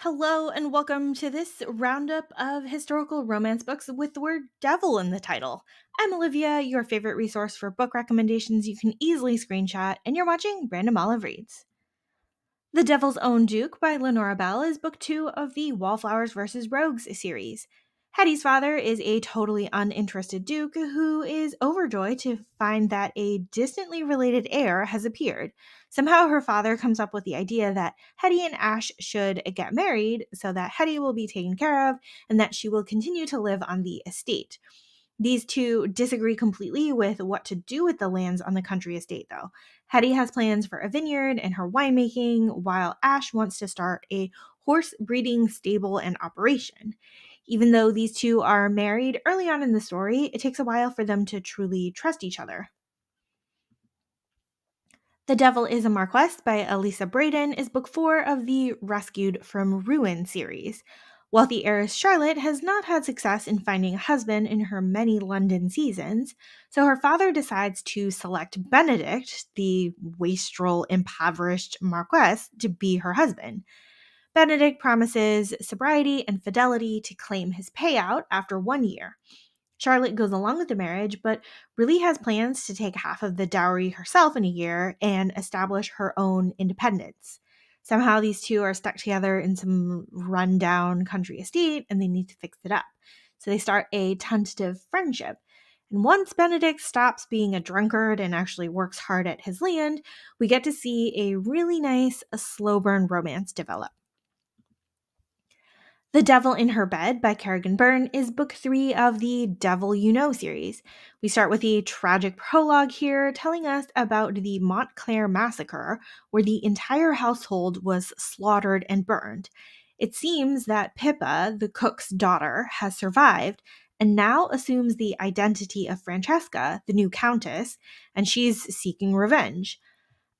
Hello, and welcome to this roundup of historical romance books with the word devil in the title. I'm Olivia, your favorite resource for book recommendations you can easily screenshot, and you're watching Random Olive Reads. The Devil's Own Duke by Lenora Bell is book 2 of the Wallflowers vs. Rogues series. Hetty's father is a totally uninterested duke who is overjoyed to find that a distantly related heir has appeared. Somehow her father comes up with the idea that Hetty and Ash should get married so that Hetty will be taken care of and that she will continue to live on the estate. These two disagree completely with what to do with the lands on the country estate, though. Hetty has plans for a vineyard and her winemaking, while Ash wants to start a horse breeding stable and operation. Even though these two are married early on in the story, it takes a while for them to truly trust each other. The Devil is a Marquess by Elisa Braden is book 4 of the Rescued from Ruin series. Wealthy heiress Charlotte has not had success in finding a husband in her many London seasons, so her father decides to select Benedict, the wastrel, impoverished Marquess, to be her husband. Benedict promises sobriety and fidelity to claim his payout after 1 year. Charlotte goes along with the marriage, but really has plans to take half of the dowry herself in a year and establish her own independence. Somehow these two are stuck together in some rundown country estate and they need to fix it up. So they start a tentative friendship. And once Benedict stops being a drunkard and actually works hard at his land, we get to see a really nice slow burn romance develop. The Devil in Her Bed by Kerrigan Byrne is book 3 of the Devil You Know series. We start with a tragic prologue here telling us about the Montclair massacre, where the entire household was slaughtered and burned. It seems that Pippa, the cook's daughter, has survived and now assumes the identity of Francesca, the new countess, and she's seeking revenge.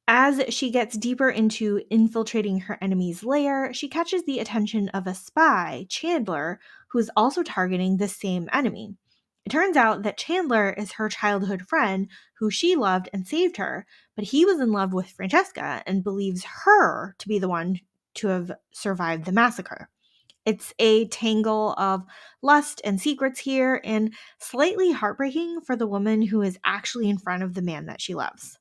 As she gets deeper into infiltrating her enemy's lair, she catches the attention of a spy, Chandler, who is also targeting the same enemy. It turns out that Chandler is her childhood friend who she loved and saved her, but he was in love with Francesca and believes her to be the one to have survived the massacre. It's a tangle of lust and secrets here, and slightly heartbreaking for the woman who is actually in front of the man that she loves.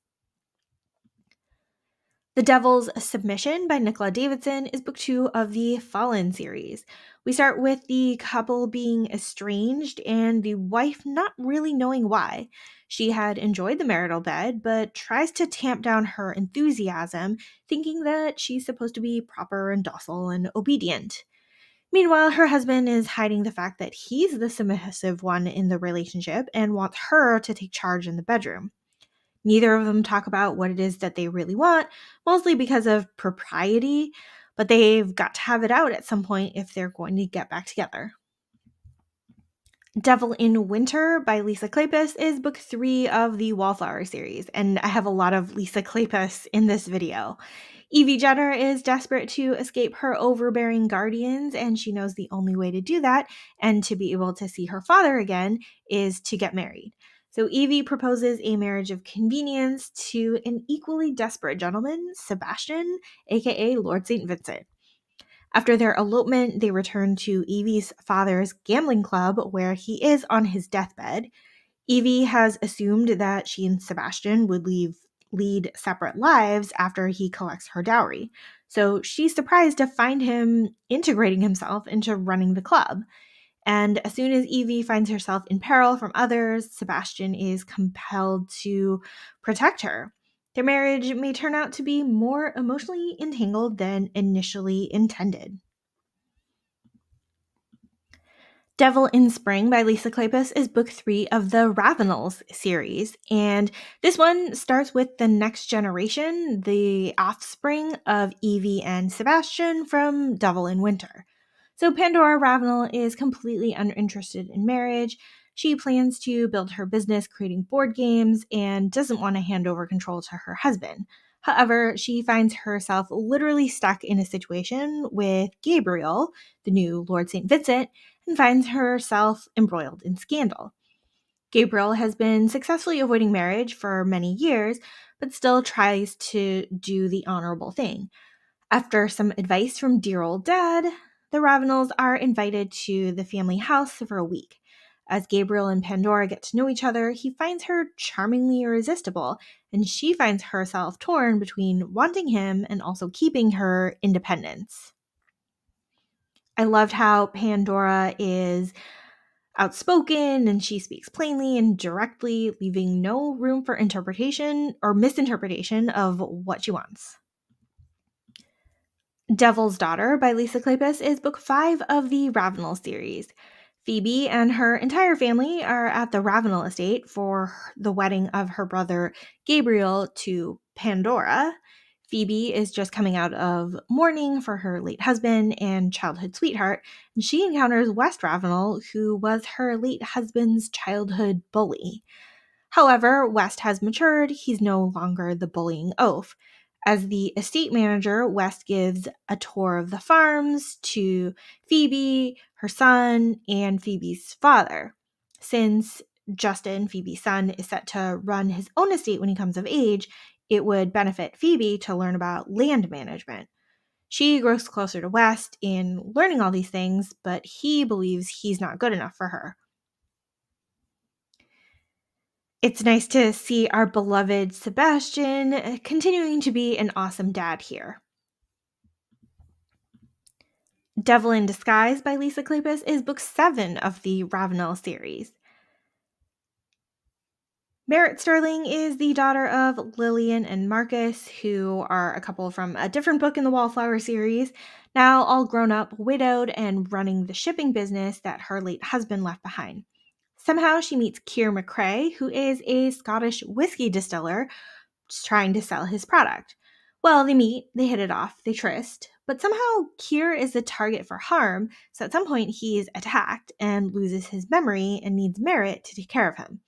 The Devil's Submission by Nicola Davidson is book 2 of the Fallen series. We start with the couple being estranged and the wife not really knowing why. She had enjoyed the marital bed, but tries to tamp down her enthusiasm, thinking that she's supposed to be proper and docile and obedient. Meanwhile, her husband is hiding the fact that he's the submissive one in the relationship and wants her to take charge in the bedroom. Neither of them talk about what it is that they really want, mostly because of propriety, but they've got to have it out at some point if they're going to get back together. Devil in Winter by Lisa Kleypas is book 3 of the Wallflower series, and I have a lot of Lisa Kleypas in this video. Evie Jenner is desperate to escape her overbearing guardians, and she knows the only way to do that and to be able to see her father again is to get married. So Evie proposes a marriage of convenience to an equally desperate gentleman, Sebastian, aka Lord St. Vincent. After their elopement, they return to Evie's father's gambling club where he is on his deathbed. Evie has assumed that she and Sebastian would lead separate lives after he collects her dowry. So she's surprised to find him integrating himself into running the club. And as soon as Evie finds herself in peril from others, Sebastian is compelled to protect her. Their marriage may turn out to be more emotionally entangled than initially intended. Devil in Spring by Lisa Kleypas is book 3 of the Ravenels series, and this one starts with the next generation, the offspring of Evie and Sebastian from Devil in Winter. So Pandora Ravenel is completely uninterested in marriage. She plans to build her business creating board games and doesn't want to hand over control to her husband. However, she finds herself literally stuck in a situation with Gabriel, the new Lord St. Vincent, and finds herself embroiled in scandal. Gabriel has been successfully avoiding marriage for many years, but still tries to do the honorable thing. After some advice from dear old dad, the Ravenels are invited to the family house for a week. As Gabriel and Pandora get to know each other, he finds her charmingly irresistible, and she finds herself torn between wanting him and also keeping her independence. I loved how Pandora is outspoken and she speaks plainly and directly, leaving no room for interpretation or misinterpretation of what she wants. Devil's Daughter by Lisa Kleypas is book 5 of the Ravenel series. Phoebe and her entire family are at the Ravenel estate for the wedding of her brother Gabriel to Pandora. Phoebe is just coming out of mourning for her late husband and childhood sweetheart, and she encounters West Ravenel, who was her late husband's childhood bully. However, West has matured. He's no longer the bullying oaf. As the estate manager, West gives a tour of the farms to Phoebe, her son, and Phoebe's father. Since Justin, Phoebe's son, is set to run his own estate when he comes of age, it would benefit Phoebe to learn about land management. She grows closer to West in learning all these things, but he believes he's not good enough for her. It's nice to see our beloved Sebastian continuing to be an awesome dad here. Devil in Disguise by Lisa Kleypas is book 7 of the Ravenel series. Merritt Sterling is the daughter of Lillian and Marcus, who are a couple from a different book in the Wallflower series, now all grown up, widowed, and running the shipping business that her late husband left behind. Somehow she meets Keir McCrae, who is a Scottish whiskey distiller trying to sell his product. Well, they meet, they hit it off, they tryst, but somehow Keir is the target for harm, so at some point he is attacked and loses his memory and needs Merritt to take care of him.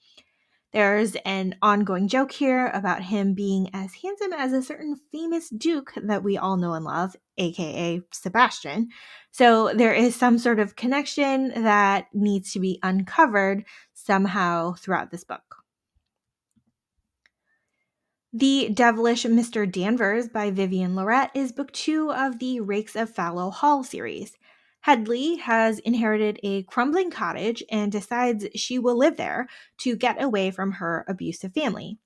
There's an ongoing joke here about him being as handsome as a certain famous duke that we all know and love, aka Sebastian. So there is some sort of connection that needs to be uncovered somehow throughout this book. The Devilish Mr. Danvers by Vivian Lorette is book 2 of the Rakes of Fallow Hall series. Hedley has inherited a crumbling cottage and decides she will live there to get away from her abusive family.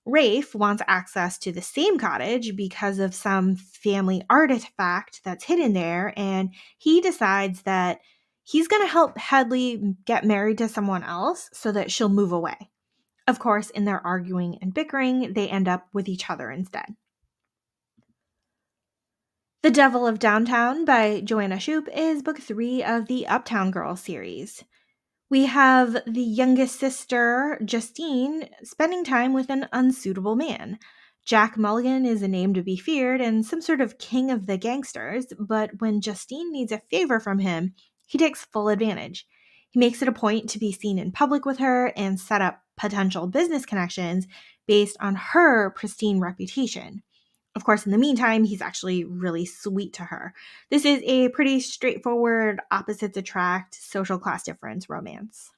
Rafe wants access to the same cottage because of some family artifact that's hidden there, and he decides that he's going to help Hedley get married to someone else so that she'll move away. Of course, in their arguing and bickering, they end up with each other instead. The Devil of Downtown by Joanna Shoup is book 3 of the Uptown Girl series. We have the youngest sister, Justine, spending time with an unsuitable man. Jack Mulligan is a name to be feared and some sort of king of the gangsters, but when Justine needs a favor from him, he takes full advantage. He makes it a point to be seen in public with her and set up potential business connections based on her pristine reputation. Of course, in the meantime, he's actually really sweet to her. This is a pretty straightforward opposites attract, social class difference romance.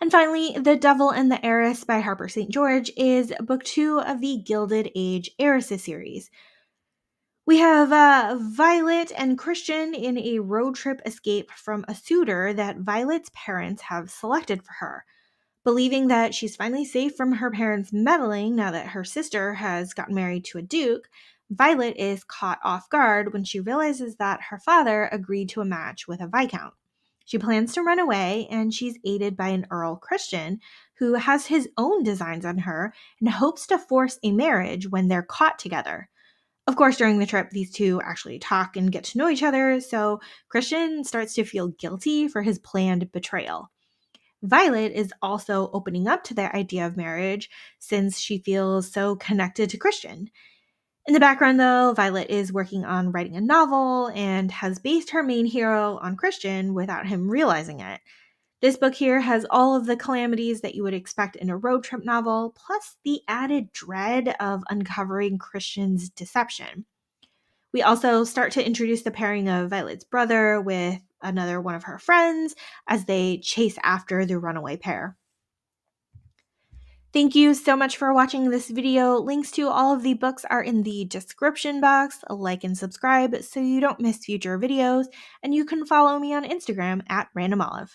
And finally, The Devil and the Heiress by Harper St. George is book 2 of the Gilded Age Heiresses series. We have Violet and Christian in a road trip escape from a suitor that Violet's parents have selected for her. Believing that she's finally safe from her parents' meddling now that her sister has gotten married to a duke, Violet is caught off guard when she realizes that her father agreed to a match with a viscount. She plans to run away, and she's aided by an Earl Christian who has his own designs on her and hopes to force a marriage when they're caught together. Of course, during the trip, these two actually talk and get to know each other, so Christian starts to feel guilty for his planned betrayal. Violet is also opening up to the idea of marriage since she feels so connected to Christian. In the background, though, Violet is working on writing a novel and has based her main hero on Christian without him realizing it. This book here has all of the calamities that you would expect in a road trip novel, plus the added dread of uncovering Christian's deception. We also start to introduce the pairing of Violet's brother with another one of her friends as they chase after the runaway pair. Thank you so much for watching this video. Links to all of the books are in the description box. Like and subscribe so you don't miss future videos, and you can follow me on Instagram at randomolive.